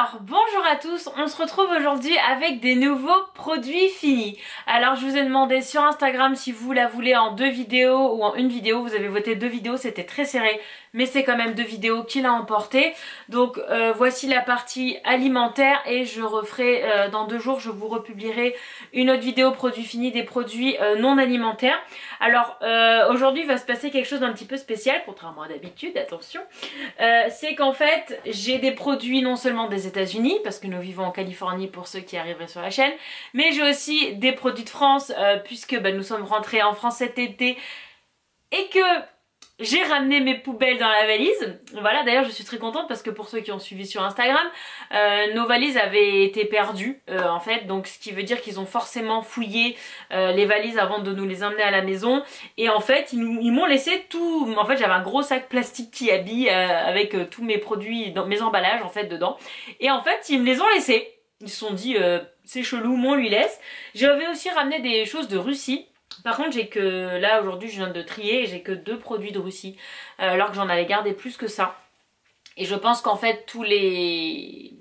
Alors, bonjour à tous, on se retrouve aujourd'hui avec des nouveaux produits finis. Alors, je vous ai demandé sur Instagram si vous la voulez en 2 vidéos ou en une vidéo. Vous avez voté 2 vidéos, c'était très serré, mais c'est quand même 2 vidéos qui l'a emporté. Donc, voici la partie alimentaire et je referai dans 2 jours, je vous republierai une autre vidéo produits finis, des produits non alimentaires. Alors, aujourd'hui, il va se passer quelque chose d'un petit peu spécial, contrairement à d'habitude, attention. C'est qu'en fait, j'ai des produits non seulement des États-Unis, parce que nous vivons en Californie pour ceux qui arriveraient sur la chaîne, mais j'ai aussi des produits de France, puisque nous sommes rentrés en France cet été et que j'ai ramené mes poubelles dans la valise. Voilà, d'ailleurs je suis très contente parce que pour ceux qui ont suivi sur Instagram, nos valises avaient été perdues en fait, donc ce qui veut dire qu'ils ont forcément fouillé les valises avant de nous les emmener à la maison. Et en fait ils m'ont laissé tout, en fait j'avais un gros sac plastique qui habille avec tous mes produits, mes emballages en fait dedans. Et en fait ils me les ont laissés, ils se sont dit c'est chelou, mais on lui laisse. J'avais aussi ramené des choses de Russie. Par contre j'ai que, là aujourd'hui je viens de trier et j'ai que 2 produits de Russie, alors que j'en avais gardé plus que ça. Et je pense qu'en fait tous les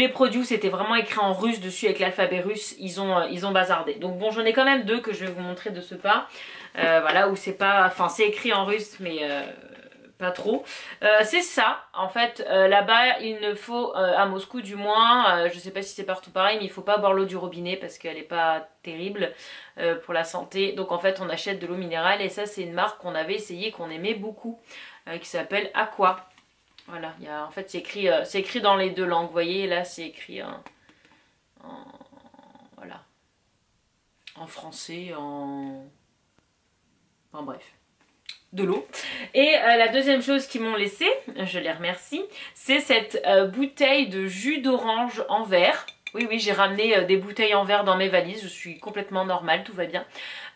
produits où c'était vraiment écrit en russe dessus avec l'alphabet russe, ils ont bazardé. Donc bon, j'en ai quand même 2 que je vais vous montrer de ce pas. Voilà, où c'est pas, enfin c'est écrit en russe mais pas trop. C'est ça, en fait, là-bas il ne faut, à Moscou du moins, je sais pas si c'est partout pareil, mais il faut pas boire l'eau du robinet parce qu'elle est pas terrible pour la santé. Donc en fait on achète de l'eau minérale et ça c'est une marque qu'on avait essayé, qu'on aimait beaucoup, qui s'appelle Aqua. Voilà, en fait c'est écrit dans les 2 langues, vous voyez, là c'est écrit voilà, en français, enfin bref, de l'eau. Et la deuxième chose qu'ils m'ont laissé, je les remercie, c'est cette bouteille de jus d'orange en verre. Oui, j'ai ramené des bouteilles en verre dans mes valises, je suis complètement normale, tout va bien.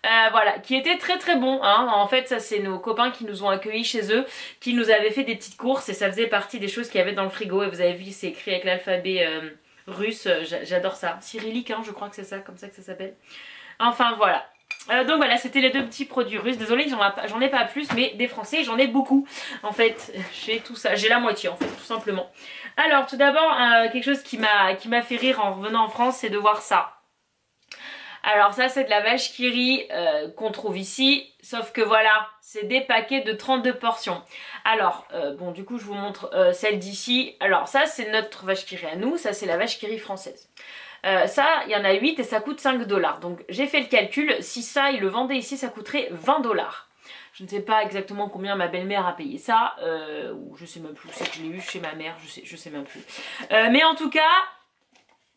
Voilà, qui était très très bon, hein. En fait ça c'est nos copains qui nous ont accueillis chez eux, qui nous avaient fait des petites courses et ça faisait partie des choses qu'il y avait dans le frigo. Et vous avez vu, c'est écrit avec l'alphabet russe, j'adore ça, cyrillique hein, je crois que c'est ça, comme ça que ça s'appelle. Enfin voilà. Donc voilà, c'était les 2 petits produits russes. Désolée, j'en ai pas plus, mais des français, j'en ai beaucoup. En fait, j'ai tout ça, j'ai la moitié en fait, tout simplement. Alors, tout d'abord, quelque chose qui m'a fait rire en revenant en France, c'est de voir ça. Alors ça, c'est de la vache qui rit qu'on trouve ici, sauf que voilà, c'est des paquets de 32 portions. Alors, bon, du coup, je vous montre celle d'ici. Alors ça, c'est notre vache qui rit à nous, ça, c'est la vache qui rit française. Ça, il y en a 8 et ça coûte 5 $. Donc j'ai fait le calcul, si ça, ils le vendaient ici, ça coûterait 20 $. Je ne sais pas exactement combien ma belle-mère a payé ça, ou je sais même plus, c'est que je l'ai eu chez ma mère, je sais même plus. Mais en tout cas,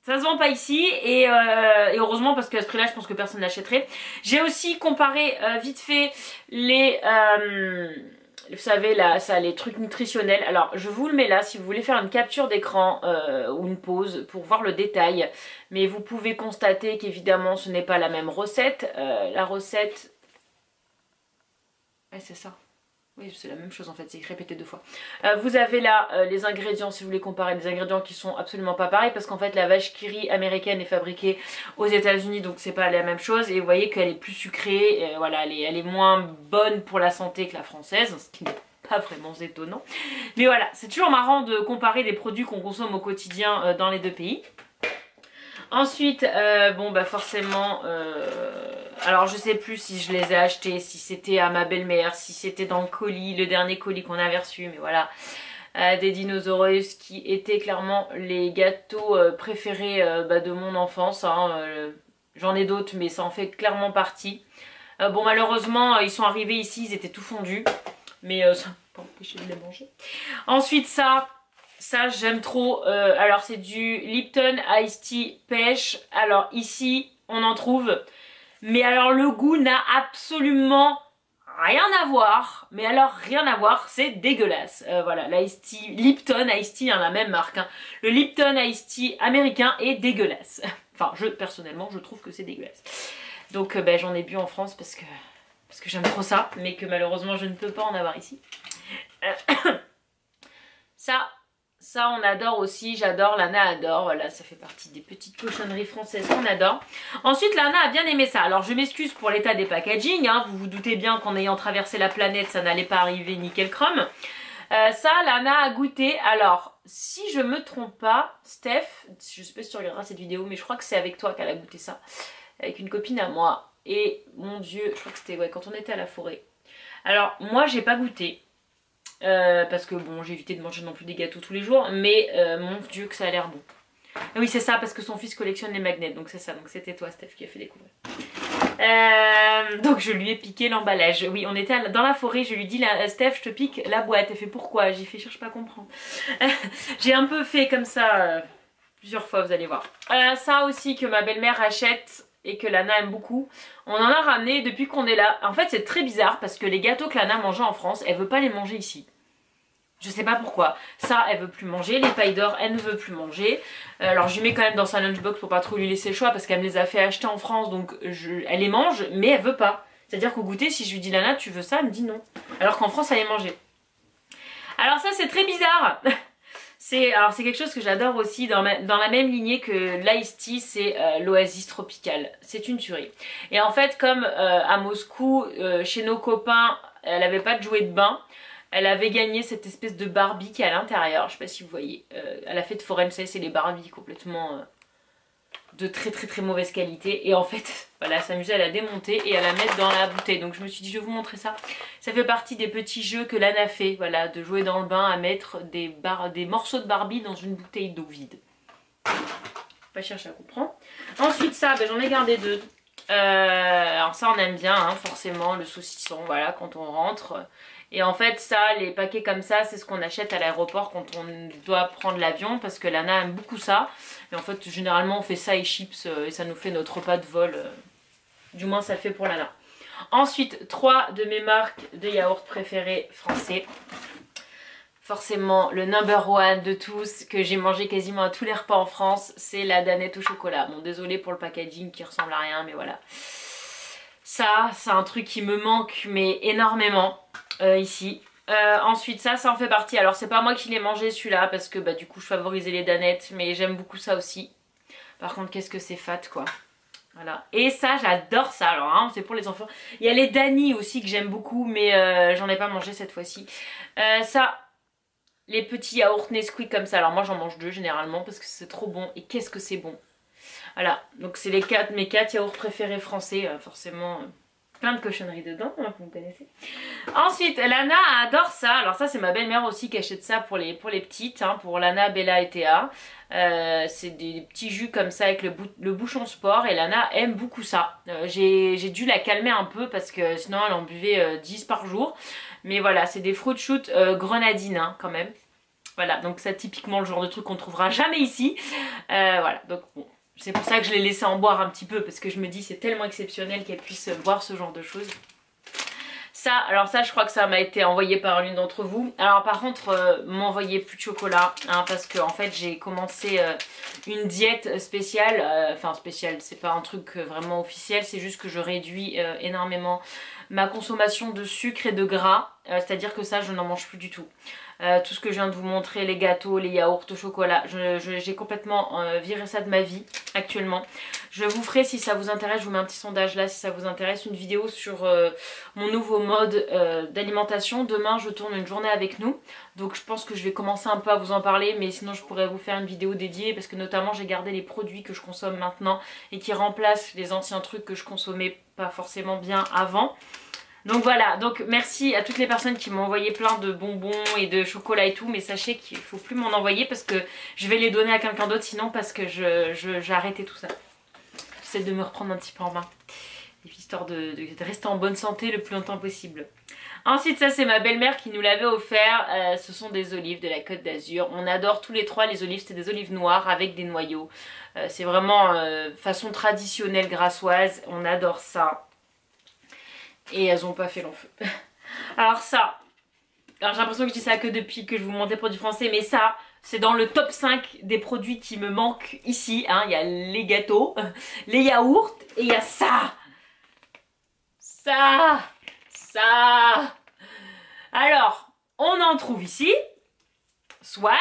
ça se vend pas ici, et heureusement parce qu'à ce prix-là, je pense que personne l'achèterait. J'ai aussi comparé vite fait les... vous savez là, ça, les trucs nutritionnels. Alors je vous le mets là si vous voulez faire une capture d'écran ou une pause pour voir le détail. Mais vous pouvez constater qu'évidemment ce n'est pas la même recette. La recette... Ouais, c'est ça. Oui, c'est la même chose en fait, c'est répété 2 fois. Vous avez là les ingrédients, si vous voulez comparer, des ingrédients qui sont absolument pas pareils, parce qu'en fait la vache qui rit américaine est fabriquée aux États-Unis, donc c'est pas la même chose. Et vous voyez qu'elle est plus sucrée, voilà, elle est moins bonne pour la santé que la française, ce qui n'est pas vraiment étonnant. Mais voilà, c'est toujours marrant de comparer des produits qu'on consomme au quotidien dans les 2 pays. Ensuite, bon bah forcément, alors je sais plus si je les ai achetés, si c'était à ma belle-mère, si c'était dans le colis, le dernier colis qu'on avait reçu, mais voilà. Des dinosaures qui étaient clairement les gâteaux préférés de mon enfance, hein, j'en ai d'autres mais ça en fait clairement partie. Bon malheureusement ils sont arrivés ici, ils étaient tout fondus, mais ça m'a pas empêché de les manger. Ensuite ça j'aime trop, alors c'est du Lipton Ice Tea Pêche. Alors ici on en trouve, mais alors le goût n'a absolument rien à voir, mais alors rien à voir, c'est dégueulasse. Voilà, l'Ice Tea, Lipton Ice Tea, hein, la même marque, hein. Le Lipton Ice Tea américain est dégueulasse. Enfin personnellement je trouve que c'est dégueulasse. Donc j'en ai bu en France parce que j'aime trop ça, mais que malheureusement je ne peux pas en avoir ici. Ça on adore aussi, j'adore, Lana adore, voilà, ça fait partie des petites cochonneries françaises qu'on adore. Ensuite Lana a bien aimé ça, alors je m'excuse pour l'état des packaging, hein, vous vous doutez bien qu'en ayant traversé la planète ça n'allait pas arriver nickel chrome. Ça Lana a goûté, alors si je me trompe pas, Steph, je sais pas si tu regarderas cette vidéo, mais je crois que c'est avec toi qu'elle a goûté ça. Avec une copine à moi. Et mon Dieu, je crois que c'était quand on était à la forêt. Alors, moi, j'ai pas goûté. Parce que bon, j'ai évité de manger non plus des gâteaux tous les jours. Mais mon Dieu, que ça a l'air bon. Oui, c'est ça, parce que son fils collectionne les magnets. Donc c'est ça, donc c'était toi, Steph, qui a fait découvrir. Donc je lui ai piqué l'emballage. Oui, on était dans la forêt, je lui dis Steph, je te pique la boîte. Elle fait pourquoi? J'ai fait cherche pas à comprendre. J'ai un peu fait comme ça plusieurs fois, vous allez voir. Ça aussi que ma belle-mère achète et que Lana aime beaucoup. On en a ramené depuis qu'on est là. En fait, c'est très bizarre parce que les gâteaux que Lana mangeait en France, elle veut pas les manger ici. Je sais pas pourquoi. Ça, elle veut plus manger. Les pailles d'or, elle ne veut plus manger. Alors, je lui mets quand même dans sa lunchbox pour pas trop lui laisser le choix parce qu'elle me les a fait acheter en France. Donc, elle les mange, mais elle veut pas. C'est-à-dire qu'au goûter, si je lui dis Lana, tu veux ça? Elle me dit non. Alors qu'en France, elle les mangeait. Alors ça, c'est très bizarre. C'est quelque chose que j'adore aussi dans la même lignée que l'Ice Tea, c'est l'Oasis Tropical. C'est une tuerie. Et en fait, comme à Moscou, chez nos copains, elle avait pas de jouet de bain. Elle avait gagné cette espèce de Barbie qui est à l'intérieur, je sais pas si vous voyez. À la fête foraine, c'est les Barbies complètement de très très très mauvaise qualité. Et en fait, voilà, elle s'amusait à la démonter et à la mettre dans la bouteille. Donc je me suis dit, je vais vous montrer ça. Ça fait partie des petits jeux que Lana fait, voilà, de jouer dans le bain à mettre des morceaux de Barbie dans une bouteille d'eau vide. Pas chercher à comprendre. Ensuite ça, j'en ai gardé deux. Alors ça on aime bien, hein, forcément, le saucisson, voilà, quand on rentre. Et en fait ça, les paquets comme ça, c'est ce qu'on achète à l'aéroport quand on doit prendre l'avion parce que Lana aime beaucoup ça. Et en fait généralement on fait ça et chips et ça nous fait notre repas de vol. Du moins ça le fait pour Lana. Ensuite, 3 de mes marques de yaourt préférés français. Forcément le number one de tous, que j'ai mangé quasiment à tous les repas en France, c'est la Danette au chocolat. Bon, désolé pour le packaging qui ressemble à rien, mais voilà. Ça, c'est un truc qui me manque, mais énormément, ici. Ensuite, ça en fait partie. Alors, c'est pas moi qui l'ai mangé celui-là, parce que du coup, je favorisais les Danettes, mais j'aime beaucoup ça aussi. Par contre, qu'est-ce que c'est fat, quoi. Voilà. Et ça, j'adore ça. Alors, hein, c'est pour les enfants. Il y a les Dani aussi que j'aime beaucoup, mais j'en ai pas mangé cette fois-ci. Ça... Les petits yaourts Nesquik comme ça. Alors moi j'en mange 2 généralement parce que c'est trop bon. Et qu'est-ce que c'est bon. Voilà, donc c'est mes 4 yaourts préférés français. Forcément plein de cochonneries dedans, hein, vous me connaissez. Ensuite, Lana adore ça. Alors ça c'est ma belle-mère aussi qui achète ça pour les petites. Hein, pour Lana, Bella et Théa. C'est des petits jus comme ça avec le bouchon sport. Et Lana aime beaucoup ça. J'ai dû la calmer un peu parce que sinon elle en buvait 10 par jour. Mais voilà, c'est des fruit shoot grenadines hein, quand même. Voilà, donc ça typiquement le genre de truc qu'on trouvera jamais ici. Voilà, donc bon, c'est pour ça que je l'ai laissé en boire un petit peu parce que je me dis c'est tellement exceptionnel qu'elle puisse boire ce genre de choses. Ça, alors ça je crois que ça m'a été envoyé par l'une d'entre vous. Alors par contre, m'envoyez plus de chocolat hein, parce que en fait j'ai commencé une diète spéciale. Enfin spéciale, c'est pas un truc vraiment officiel, c'est juste que je réduis énormément ma consommation de sucre et de gras. C'est-à-dire que ça je n'en mange plus du tout. Tout ce que je viens de vous montrer, les gâteaux, les yaourts au chocolat, j'ai complètement viré ça de ma vie actuellement. Je vous ferai, si ça vous intéresse, je vous mets un petit sondage là, si ça vous intéresse, une vidéo sur mon nouveau mode d'alimentation. Demain je tourne une journée avec nous, donc je pense que je vais commencer un peu à vous en parler, mais sinon je pourrais vous faire une vidéo dédiée parce que notamment j'ai gardé les produits que je consomme maintenant et qui remplacent les anciens trucs que je consommais pas forcément bien avant. Donc voilà, donc merci à toutes les personnes qui m'ont envoyé plein de bonbons et de chocolat et tout, mais sachez qu'il ne faut plus m'en envoyer parce que je vais les donner à quelqu'un d'autre sinon parce que j'ai arrêté tout ça. J'essaie de me reprendre un petit peu en main, histoire de rester en bonne santé le plus longtemps possible. Ensuite ça c'est ma belle-mère qui nous l'avait offert, ce sont des olives de la Côte d'Azur. On adore tous les trois les olives, c'est des olives noires avec des noyaux. C'est vraiment façon traditionnelle grassoise, on adore ça. Et elles ont pas fait long feu. Alors ça, alors j'ai l'impression que je dis ça que depuis que je vous montre les produits français, mais ça, c'est dans le top 5 des produits qui me manquent ici. Hein. Il y a les gâteaux, les yaourts, et il y a ça. Ça. Alors, on en trouve ici, soit,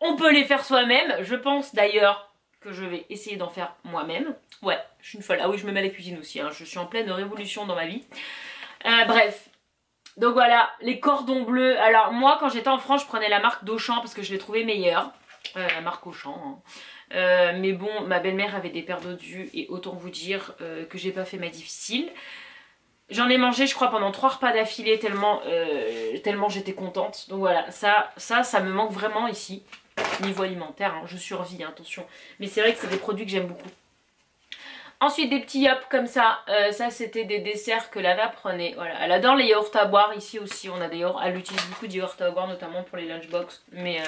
on peut les faire soi-même. Je pense d'ailleurs que je vais essayer d'en faire moi-même. Ouais, je suis une folle. Ah oui, je me mets à la cuisine aussi, hein. Je suis en pleine révolution dans ma vie. Bref, Donc voilà, les cordons bleus. Alors moi, quand j'étais en France, je prenais la marque d'Auchan parce que je l'ai trouvée meilleure. La marque Auchan. Hein. Mais bon, ma belle-mère avait des paires dodus et autant vous dire que j'ai pas fait ma difficile. J'en ai mangé, je crois, pendant 3 repas d'affilée tellement j'étais contente. Donc voilà, ça me manque vraiment ici. Niveau alimentaire, hein. Je survis, hein, attention. Mais c'est vrai que c'est des produits que j'aime beaucoup. Ensuite, des petits yops comme ça. Ça, c'était des desserts que Lana prenait. Voilà, elle adore les yaourts à boire. Ici aussi, on a des yaourts. Elle utilise beaucoup de yaourts à boire, notamment pour les lunchbox. Mais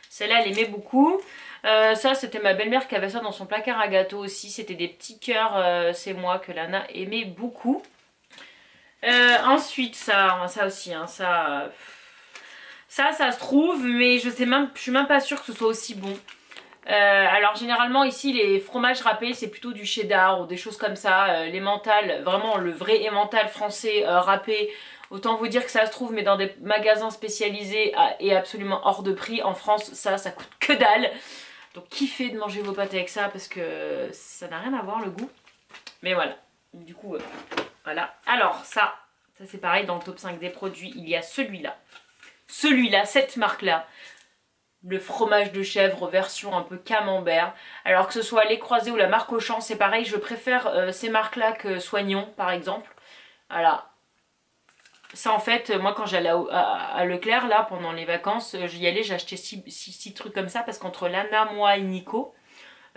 celle-là, elle aimait beaucoup. Ça, c'était ma belle-mère qui avait ça dans son placard à gâteaux aussi. C'était des petits cœurs, c'est moi, que Lana aimait beaucoup. Ensuite, ça aussi, hein, ça se trouve, mais je suis même pas sûre que ce soit aussi bon. Alors généralement ici les fromages râpés c'est plutôt du cheddar ou des choses comme ça, l'emmental, vraiment le vrai emmental français râpé, autant vous dire que ça se trouve mais dans des magasins spécialisés et absolument hors de prix. En France ça coûte que dalle, donc kiffez de manger vos pâtes avec ça parce que ça n'a rien à voir le goût, mais voilà, du coup voilà. Alors ça c'est pareil, dans le top 5 des produits il y a celui-là, cette marque là, le fromage de chèvre version un peu camembert. Alors que ce soit Les Croisés ou la marque Auchan, c'est pareil, je préfère ces marques là que Soignon par exemple. Voilà. Ça en fait, moi quand j'allais à Leclerc là pendant les vacances, j'y allais, j'achetais 6 trucs comme ça parce qu'entre Lana, moi et Nico,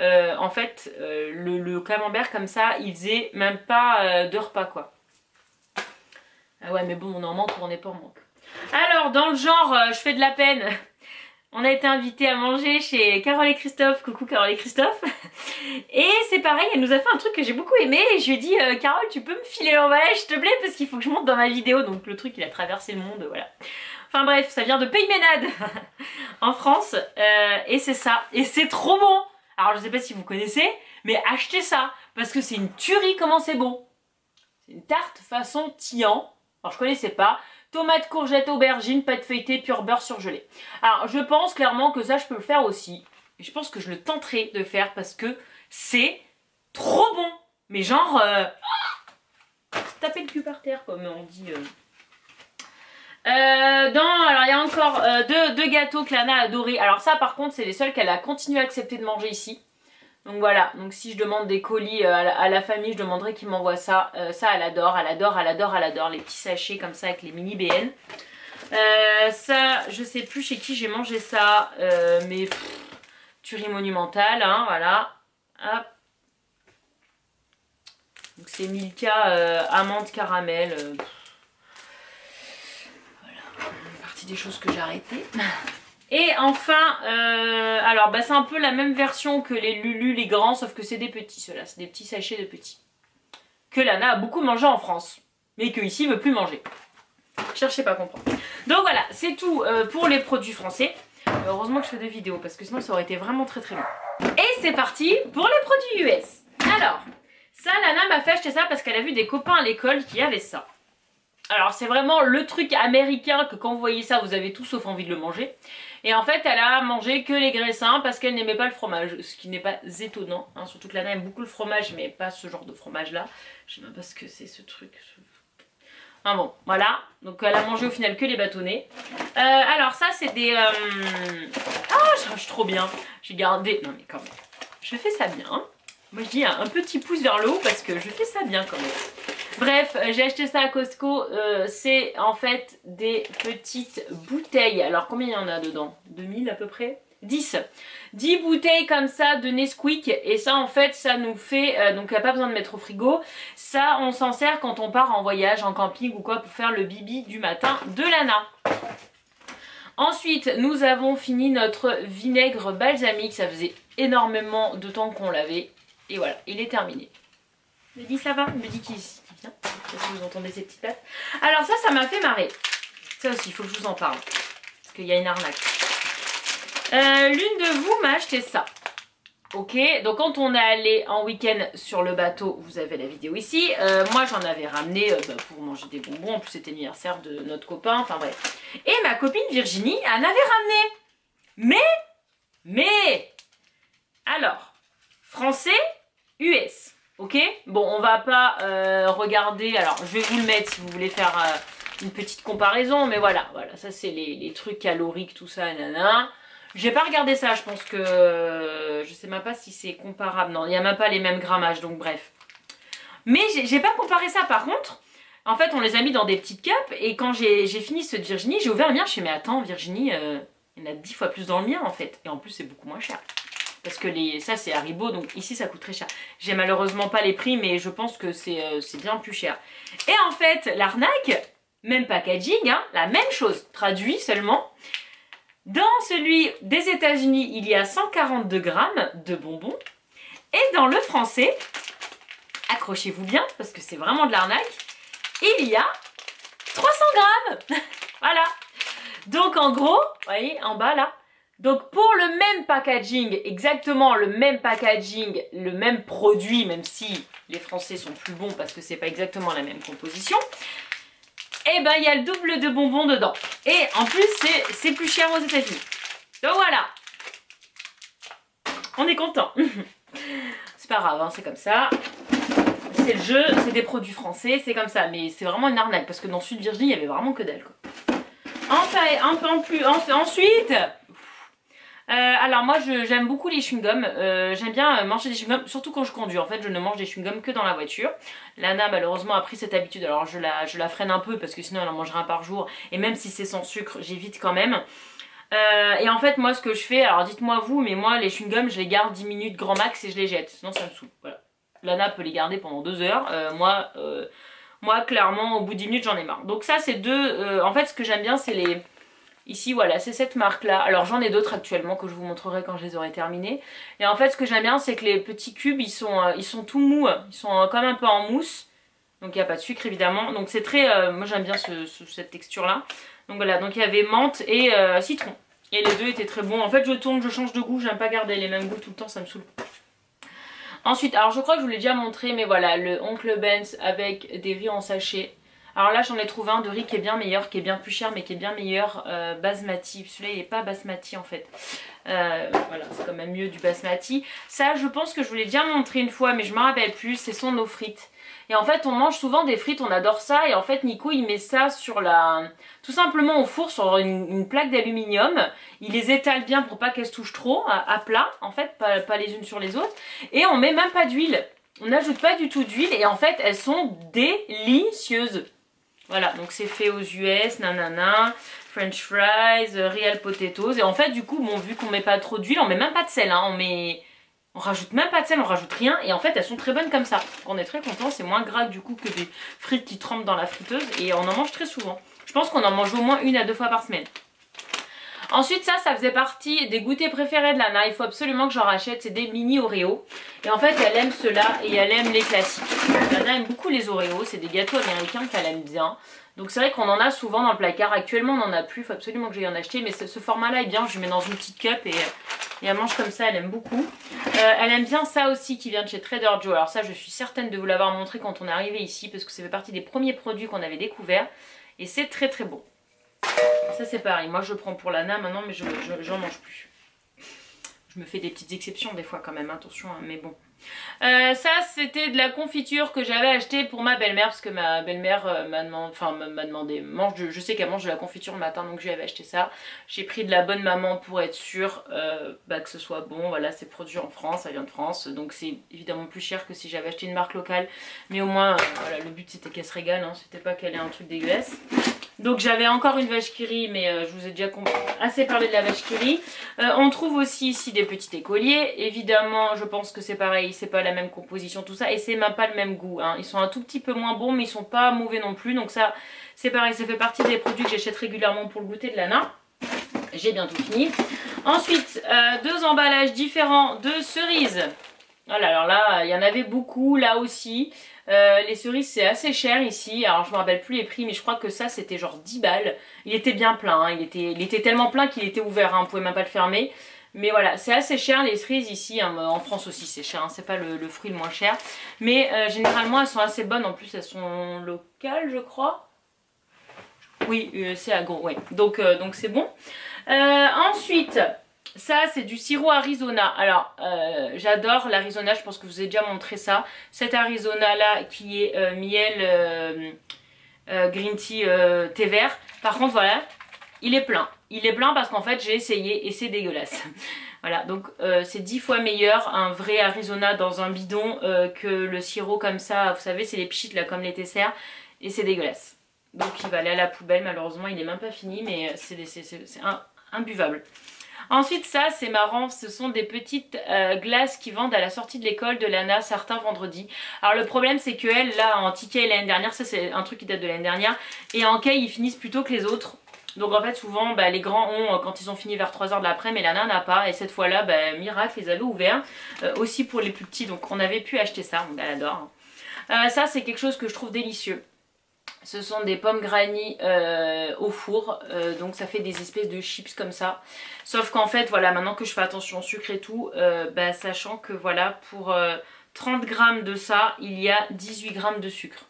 en fait le camembert comme ça, il faisait même pas 2 repas quoi. Ah ouais mais bon on en manque ou on n'est pas en manque. Alors dans le genre, je fais de la peine. On a été invité à manger chez Carole et Christophe. Coucou Carole et Christophe. Et c'est pareil, elle nous a fait un truc que j'ai beaucoup aimé. Et je lui ai dit, Carole, tu peux me filer l'emballage s'il te plaît parce qu'il faut que je monte dans ma vidéo. Donc le truc, il a traversé le monde, voilà. Enfin bref, ça vient de Pays Ménade en France. Et c'est ça. Et c'est trop bon. Alors je sais pas si vous connaissez, mais achetez ça. Parce que c'est une tuerie comment c'est bon. C'est une tarte façon Tian. Alors je connaissais pas. Tomates, courgettes, aubergines, pâte feuilletée, pur beurre surgelé. Alors je pense clairement que ça je peux le faire aussi. Et je pense que je le tenterai de faire parce que c'est trop bon. Mais genre, taper le cul par terre comme on dit. Alors il y a encore deux gâteaux que Lana a adoré. Alors ça par contre c'est les seuls qu'elle a continué à accepter de manger ici. Donc voilà, donc si je demande des colis à la famille, je demanderai qu'ils m'envoient ça. Ça, elle adore, elle adore, elle adore, elle adore. Les petits sachets comme ça avec les mini BN. Ça, je sais plus chez qui j'ai mangé ça, mais tuerie monumentale, hein, voilà. Hop. Donc c'est Milka amande caramel. Voilà, une partie des choses que j'ai arrêtées. Et enfin, alors bah, c'est un peu la même version que les Lulu, les grands, sauf que c'est des petits, ceux-là, c'est des petits sachets de petits. Que Lana a beaucoup mangé en France, mais que ici veut plus manger. Cherchez pas à comprendre. Donc voilà, c'est tout pour les produits français. Heureusement que je fais des vidéos, parce que sinon ça aurait été vraiment très très long. Et c'est parti pour les produits US. Alors, ça, Lana m'a fait acheter ça parce qu'elle a vu des copains à l'école qui avaient ça. Alors c'est vraiment le truc américain que quand vous voyez ça, vous avez tout sauf envie de le manger. Et en fait, elle a mangé que les graissins parce qu'elle n'aimait pas le fromage, ce qui n'est pas étonnant. Hein. Surtout que Lana aime beaucoup le fromage, mais pas ce genre de fromage-là. Je sais même pas ce que c'est ce truc. Enfin bon, voilà. Donc elle a mangé au final que les bâtonnets. Alors ça, c'est des... Ah, je range trop bien. J'ai gardé... Non mais quand même, je fais ça bien. Hein. Moi je dis un petit pouce vers le haut parce que je fais ça bien quand même. Bref, j'ai acheté ça à Costco, c'est en fait des petites bouteilles. Alors combien il y en a dedans? 2000 à peu près? 10. 10 bouteilles comme ça de Nesquik. Et ça en fait ça nous fait, donc il n'y a pas besoin de mettre au frigo. Ça on s'en sert quand on part en voyage, en camping ou quoi pour faire le bibi du matin de Lana. Ensuite nous avons fini notre vinaigre balsamique. Ça faisait énormément de temps qu'on l'avait. Et voilà, il est terminé. Il me dit ça va, il me dit qu'il vient. Si vous entendez ces petites pattes. Alors ça m'a fait marrer. Ça aussi, il faut que je vous en parle. Parce qu'il y a une arnaque. L'une de vous m'a acheté ça. Ok, donc quand on est allé en week-end sur le bateau, vous avez la vidéo ici. Moi j'en avais ramené pour manger des bonbons. En plus c'était l'anniversaire de notre copain. Enfin bref. Et ma copine Virginie en avait ramené. Mais, alors, français, US. Ok, bon on va pas regarder, alors je vais vous le mettre si vous voulez faire, une petite comparaison, mais voilà, ça c'est les trucs caloriques, tout ça, nanana. J'ai pas regardé ça, je pense que je sais même pas si c'est comparable. Non, il n'y a même pas les mêmes grammages, donc bref. Mais j'ai pas comparé ça par contre. En fait, on les a mis dans des petites cups et quand j'ai fini ce de Virginie, j'ai ouvert le mien, je me suis dit mais attends, Virginie, il y en a 10 fois plus dans le mien en fait. Et en plus, c'est beaucoup moins cher. Parce que ça c'est Haribo, donc ici ça coûte très cher. J'ai malheureusement pas les prix, mais je pense que c'est bien plus cher. Et en fait, l'arnaque, même packaging, hein, la même chose, traduit seulement. Dans celui des États-Unis, il y a 142 grammes de bonbons. Et dans le français, accrochez-vous bien, parce que c'est vraiment de l'arnaque, il y a 300 grammes. Voilà. Donc en gros, vous voyez, en bas là. Donc pour le même packaging, exactement le même packaging, le même produit, même si les Français sont plus bons parce que c'est pas exactement la même composition, et ben il y a le double de bonbons dedans. Et en plus c'est plus cher aux États-Unis. Donc voilà. On est content. C'est pas grave, hein, c'est comme ça. C'est le jeu, c'est des produits français, c'est comme ça. Mais c'est vraiment une arnaque parce que dans Sud Virginie, il y avait vraiment que dalle, quoi. Ensuite, alors moi j'aime beaucoup les chewing-gums, j'aime bien manger des chewing-gums, surtout quand je conduis. En fait, je ne mange des chewing-gums que dans la voiture. Lana malheureusement a pris cette habitude, alors je la freine un peu parce que sinon elle en mangerait un par jour. Et même si c'est sans sucre, j'évite quand même. Et en fait moi ce que je fais, alors dites-moi vous, mais moi les chewing-gums je les garde 10 minutes grand max et je les jette, sinon ça me saoule. Voilà. Lana peut les garder pendant 2 heures, moi clairement au bout de 10 minutes j'en ai marre. Donc ça c'est deux, en fait ce que j'aime bien c'est les... Ici voilà, c'est cette marque là. Alors j'en ai d'autres actuellement que je vous montrerai quand je les aurai terminés. Et en fait ce que j'aime bien c'est que les petits cubes ils sont tout mous, ils sont comme un peu en mousse. Donc il n'y a pas de sucre évidemment. Donc c'est très, moi j'aime bien cette texture là. Donc voilà, donc il y avait menthe et citron. Et les deux étaient très bons. En fait je tourne, je change de goût, j'aime pas garder les mêmes goûts tout le temps, ça me saoule. Ensuite, alors je crois que je vous l'ai déjà montré, mais voilà, le Oncle Ben's avec des riz en sachet. Alors là j'en ai trouvé un de riz qui est bien meilleur, qui est bien plus cher mais qui est bien meilleur, basmati. Celui-là il n'est pas basmati en fait. Voilà, c'est quand même mieux du basmati. Ça je pense que je vous l'ai déjà montré une fois mais je me rappelle plus, c'est son eau frite. Et en fait on mange souvent des frites, on adore ça et en fait Nico il met ça sur tout simplement au four sur une plaque d'aluminium. Il les étale bien pour pas qu'elles se touchent trop, à plat en fait, pas les unes sur les autres. Et on met même pas d'huile, on n'ajoute pas du tout d'huile et en fait elles sont délicieuses. Voilà, donc c'est fait aux US, nanana, French fries, real potatoes. Et en fait, du coup, bon, vu qu'on met pas trop d'huile, on met même pas de sel, hein, on rajoute même pas de sel, on rajoute rien. Et en fait, elles sont très bonnes comme ça. On est très content, c'est moins gras du coup que des frites qui trempent dans la friteuse. Et on en mange très souvent. Je pense qu'on en mange au moins 1 à 2 fois par semaine. Ensuite ça faisait partie des goûters préférés de Lana, il faut absolument que j'en rachète, c'est des mini Oreo. Et en fait elle aime ceux-là et elle aime les classiques. Lana aime beaucoup les Oreos, c'est des gâteaux américains qu'elle aime bien. Donc c'est vrai qu'on en a souvent dans le placard, actuellement on n'en a plus, il faut absolument que j'aille en acheter. Mais ce format-là est bien, je le mets dans une petite cup et elle mange comme ça, elle aime beaucoup. Elle aime bien ça aussi qui vient de chez Trader Joe. Alors ça je suis certaine de vous l'avoir montré quand on est arrivé ici parce que ça fait partie des premiers produits qu'on avait découverts. Et c'est très très bon. Ça c'est pareil, moi je prends pour Lana maintenant mais j'en mange plus. Je me fais des petites exceptions des fois quand même, attention, hein, mais bon. Ça c'était de la confiture que j'avais acheté pour ma belle-mère parce que ma belle-mère m'a demandé, je sais qu'elle mange de la confiture le matin donc je lui avais acheté ça. J'ai pris de la bonne maman pour être sûre que ce soit bon, voilà c'est produit en France, ça vient de France donc c'est évidemment plus cher que si j'avais acheté une marque locale mais au moins voilà, le but c'était qu'elle se régale, hein, c'était pas qu'elle ait un truc dégueulasse. Donc j'avais encore une vache qui rit mais je vous ai déjà assez parlé de la vache qui rit. On trouve aussi ici des petits écoliers, évidemment je pense que c'est pareil, c'est pas la même composition tout ça et c'est même pas le même goût, hein. Ils sont un tout petit peu moins bons mais ils sont pas mauvais non plus, donc ça c'est pareil, ça fait partie des produits que j'achète régulièrement pour le goûter de Lana. J'ai bientôt fini. Ensuite 2 emballages différents de cerises. Voilà, alors là il y en avait beaucoup là aussi. Les cerises c'est assez cher ici, alors je me rappelle plus les prix mais je crois que ça c'était genre 10 balles. Il était bien plein, hein. Il était tellement plein qu'il était ouvert, hein. On pouvait même pas le fermer. Mais voilà, c'est assez cher les cerises ici, hein. En France aussi c'est cher, hein. C'est pas le fruit le moins cher. Mais généralement elles sont assez bonnes, en plus elles sont locales je crois. Oui, c'est agro, ouais. Donc c'est bon. Ensuite... Ça c'est du sirop Arizona. Alors j'adore l'Arizona, je pense que je vous ai déjà montré ça. Cet Arizona là qui est miel green tea, thé vert. Par contre voilà, il est plein. Il est plein parce qu'en fait j'ai essayé et c'est dégueulasse. Voilà, donc c'est 10 fois meilleur un vrai Arizona dans un bidon que le sirop comme ça. Vous savez, c'est les pchites là comme les tessers et c'est dégueulasse. Donc il va aller à la poubelle, malheureusement il est même pas fini mais c'est imbuvable. Ensuite ça c'est marrant, ce sont des petites glaces qui vendent à la sortie de l'école de Lana certains vendredis. Alors le problème c'est que elle là en ticket l'année dernière, ça c'est un truc qui date de l'année dernière, et en kei ils finissent plus tôt que les autres. Donc en fait souvent les grands ont quand ils ont fini vers 3h de l'après-midi, mais Lana n'a pas, et cette fois là miracle, ils avaient ouvert aussi pour les plus petits, donc on avait pu acheter ça, donc elle adore. Ça c'est quelque chose que je trouve délicieux. Ce sont des pommes granny au four, donc ça fait des espèces de chips comme ça. Sauf qu'en fait, voilà, maintenant que je fais attention au sucre et tout, sachant que voilà, pour 30 grammes de ça, il y a 18 grammes de sucre.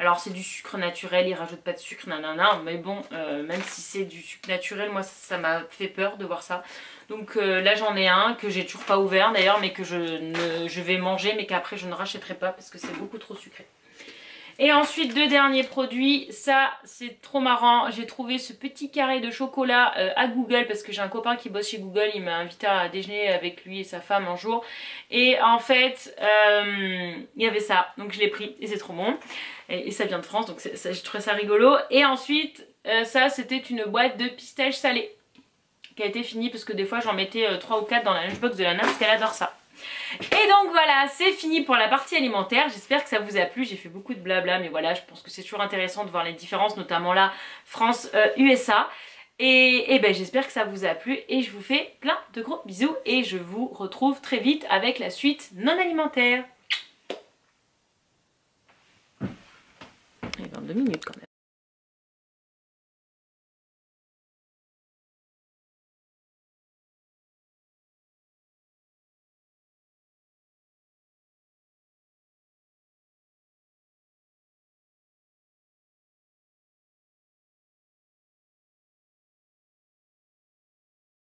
Alors c'est du sucre naturel, ils rajoutent pas de sucre, nanana, mais bon, même si c'est du sucre naturel, moi ça m'a fait peur de voir ça. Donc là j'en ai un que j'ai toujours pas ouvert d'ailleurs, mais que je vais manger, mais qu'après je ne rachèterai pas parce que c'est beaucoup trop sucré. Et ensuite, deux derniers produits, ça c'est trop marrant, j'ai trouvé ce petit carré de chocolat à Google parce que j'ai un copain qui bosse chez Google, il m'a invité à déjeuner avec lui et sa femme un jour. Et en fait, il y avait ça, donc je l'ai pris et c'est trop bon. Et ça vient de France, donc j'ai trouvé ça rigolo. Et ensuite, ça c'était une boîte de pistaches salées qui a été finie parce que des fois j'en mettais 3 ou 4 dans la lunchbox de Lana parce qu'elle adore ça. Et donc voilà, c'est fini pour la partie alimentaire. J'espère que ça vous a plu. J'ai fait beaucoup de blabla, mais voilà, je pense que c'est toujours intéressant de voir les différences, notamment là, France-USA. Et j'espère que ça vous a plu et je vous fais plein de gros bisous et je vous retrouve très vite avec la suite non alimentaire. Et 22 minutes quand même.